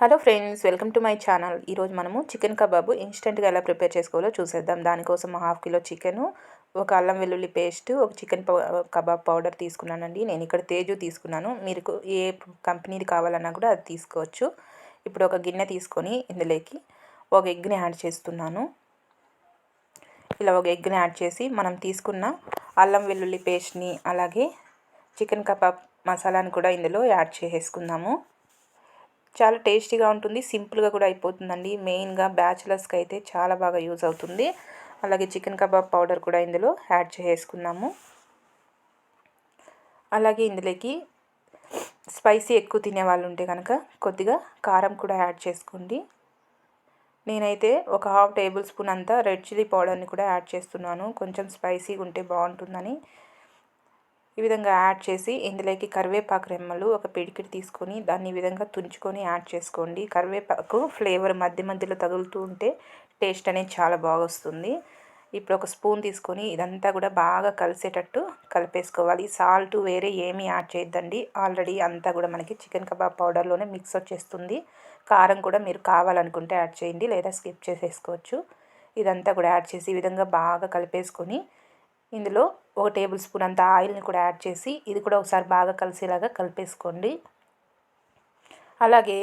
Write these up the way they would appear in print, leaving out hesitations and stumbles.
Hello friends, welcome to my channel. ఈరోజు మనము chicken kebab ఇన్స్టెంట్గా ఎలా ప్రిపేర్ చేసుకోవాలో చూసేద్దాం. దానికోసం 1/2 కిలో చికెను, ఒక అల్లం వెల్లుల్లి పేస్ట్, ఒక చికెన్ కబాబ్ పౌడర్ తీసుకున్నానండి. నేను ఇక్కడ తేజు తీసుకున్నాను. మీకు ఏ కంపెనీది కావాలన్నా కూడా అది తీసుకోవచ్చు. ఇప్పుడు ఒక గిన్నె తీసుకొని ఇందులోకి ఒక ఎగ్ని యాడ్ చేస్తున్నాను. ఇలా ఒక ఎగ్ని యాడ్ చేసి మనం తీసుకున్న అల్లం వెల్లుల్లి పేస్ట్ని, అలాగే చికెన్ కబాబ్ మసాలాని కూడా ఇందులో యాడ్ చేసేసుకుందాము. చాలా టేస్టీగా ఉంటుంది, సింపుల్గా కూడా అయిపోతుందండి. మెయిన్గా బ్యాచిలర్స్కి అయితే చాలా బాగా యూజ్ అవుతుంది. అలాగే చికెన్ కబాబ్ పౌడర్ కూడా ఇందులో యాడ్ చేసుకున్నాము. అలాగే ఇందులోకి స్పైసీ ఎక్కువ తినే వాళ్ళు ఉంటే కనుక కొద్దిగా కారం కూడా యాడ్ చేసుకోండి. నేనైతే ఒక 1/2 టేబుల్ స్పూన్ అంతా రెడ్ చిల్లీ పౌడర్ని కూడా యాడ్ చేస్తున్నాను, కొంచెం స్పైసీగా ఉంటే బాగుంటుందని. ఈ విధంగా యాడ్ చేసి ఇందులోకి కరివేపాకు రెమ్మలు ఒక పిడికిడి తీసుకొని దాన్ని ఈ విధంగా తుంచుకొని యాడ్ చేసుకోండి. కరివేపాకు ఫ్లేవర్ మధ్య మధ్యలో తగులుతూ ఉంటే టేస్ట్ అనేది చాలా బాగా వస్తుంది. ఇప్పుడు ఒక స్పూన్ తీసుకొని ఇదంతా కూడా బాగా కలిసేటట్టు కలిపేసుకోవాలి. సాల్ట్ వేరే ఏమీ యాడ్ చేయొద్దండి, ఆల్రెడీ అంతా కూడా మనకి చికెన్ కబాబ్ పౌడర్లోనే మిక్స్ వచ్చేస్తుంది. కారం కూడా మీరు కావాలనుకుంటే యాడ్ చేయండి, లేదా స్కిప్ చేసేసుకోవచ్చు. ఇదంతా కూడా యాడ్ చేసి ఈ విధంగా బాగా కలిపేసుకొని ఇందులో ఒక టేబుల్ స్పూన్ అంత ఆయిల్ని కూడా యాడ్ చేసి ఇది కూడా ఒకసారి బాగా కలిసేలాగా కలిపేసుకోండి. అలాగే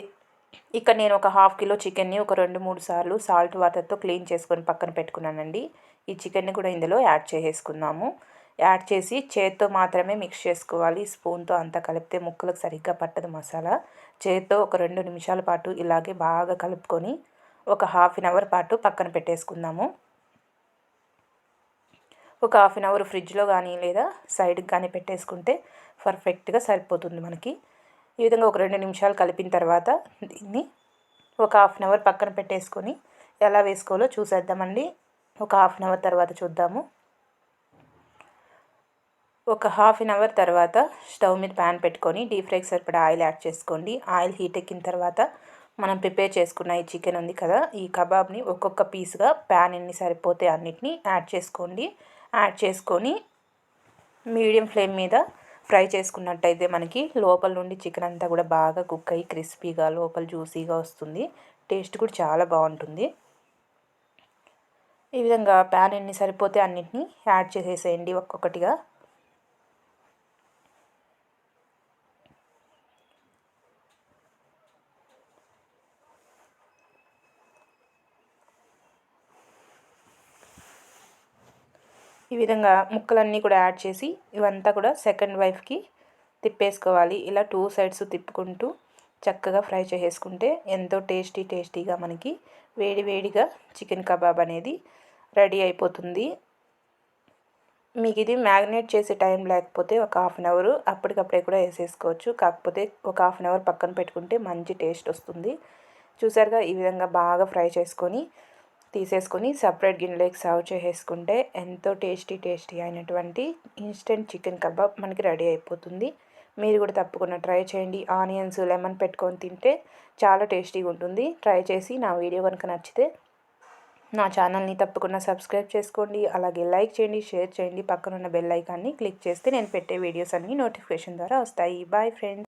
ఇక్కడ నేను ఒక 1/2 కిలో చికెన్ని ఒక 2-3 సార్లు సాల్ట్ వాటర్తో క్లీన్ చేసుకొని పక్కన పెట్టుకున్నానండి. ఈ చికెన్ని కూడా ఇందులో యాడ్ చేసేసుకున్నాము. యాడ్ చేసి చేత్తో మాత్రమే మిక్స్ చేసుకోవాలి, స్పూన్తో అంతా కలిపితే ముక్కలకు సరిగ్గా పట్టదు మసాలా. చేత్తో ఒక 2 నిమిషాల పాటు ఇలాగే బాగా కలుపుకొని ఒక 1/2 అవర్ పాటు పక్కన పెట్టేసుకుందాము. ఒక 1/2 అవర్ ఫ్రిడ్జ్లో కానీ లేదా సైడ్కి కానీ పెట్టేసుకుంటే పర్ఫెక్ట్గా సరిపోతుంది మనకి. ఈ విధంగా ఒక 2 నిమిషాలు కలిపిన తర్వాత దీన్ని ఒక 1/2 అవర్ పక్కన పెట్టేసుకొని ఎలా వేసుకోవాలో చూసేద్దామండి. ఒక 1/2 అవర్ తర్వాత చూద్దాము. ఒక 1/2 అవర్ తర్వాత స్టవ్ మీద ప్యాన్ పెట్టుకొని డీప్ ఫ్రైకి సరిపడా ఆయిల్ యాడ్ చేసుకోండి. ఆయిల్ హీట్ ఎక్కిన తర్వాత మనం ప్రిపేర్ చేసుకున్న ఈ చికెన్ ఉంది కదా, ఈ కబాబ్ని ఒక్కొక్క పీస్గా ప్యాన్ ఎన్ని సరిపోతే అన్నిటిని యాడ్ చేసుకోండి. యాడ్ చేసుకొని మీడియం ఫ్లేమ్ మీద ఫ్రై చేసుకున్నట్టయితే మనకి లోపల నుండి చికెన్ అంతా కూడా బాగా కుక్ అయ్యి క్రిస్పీగా లోపల జ్యూసీగా వస్తుంది. టేస్ట్ కూడా చాలా బాగుంటుంది. ఈ విధంగా ప్యాన్ ఎన్ని సరిపోతే అన్నిటిని యాడ్ చేసేసేయండి ఒక్కొక్కటిగా. ఈ విధంగా ముక్కలన్నీ కూడా యాడ్ చేసి ఇవంతా కూడా సెకండ్ వైపుకి తిప్పేసుకోవాలి. ఇలా 2 సైడ్స్ తిప్పుకుంటూ చక్కగా ఫ్రై చేసుకుంటే ఎంతో టేస్టీగా మనకి వేడిగా చికెన్ కబాబ్ అనేది రెడీ అయిపోతుంది. మీకు ఇది మ్యారినేట్ చేసే టైం లేకపోతే ఒక 1/2 అవర్ అప్పటికప్పుడే కూడా వేసేసుకోవచ్చు. కాకపోతే ఒక 1/2 అవర్ పక్కన పెట్టుకుంటే మంచి టేస్ట్ వస్తుంది. చూసారుగా, ఈ విధంగా బాగా ఫ్రై చేసుకొని తీసేసుకొని సపరేట్ గిన్నెలోకి సర్వ్ చేసేసుకుంటే ఎంతో టేస్టీ అయినటువంటి ఇన్స్టెంట్ చికెన్ కబాబ్ మనకి రెడీ అయిపోతుంది. మీరు కూడా తప్పకుండా ట్రై చేయండి. ఆనియన్స్, లెమన్ పెట్టుకొని తింటే చాలా టేస్టీగా ఉంటుంది. ట్రై చేసి నా వీడియో కనుక నచ్చితే నా ఛానల్ని తప్పకుండా సబ్స్క్రైబ్ చేసుకోండి. అలాగే లైక్ చేయండి, షేర్ చేయండి. పక్కనున్న బెల్ ఐకాన్ని క్లిక్ చేస్తే నేను పెట్టే వీడియోస్ అన్నీ నోటిఫికేషన్ ద్వారా వస్తాయి. Boy friends.